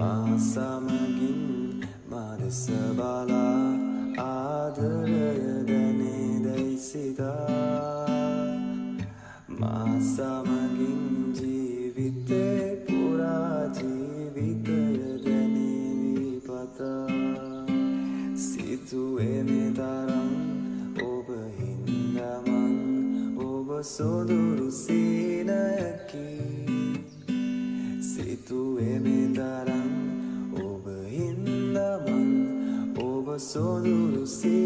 මාසමගින් මාදෙස බලා ආදරය දැනේදැයි සිතා මාසමගින් ජීවිතේ පුරා ජීවිතය දැනේවි පතා සිතුවේ මේ තරම් ඔබ හින්දමන් ඔබ සොදුරු සීනයකි සිතුවේ මේ තරම් ඔබ හින්දමන් ඔබ සොදුරු සීනයකි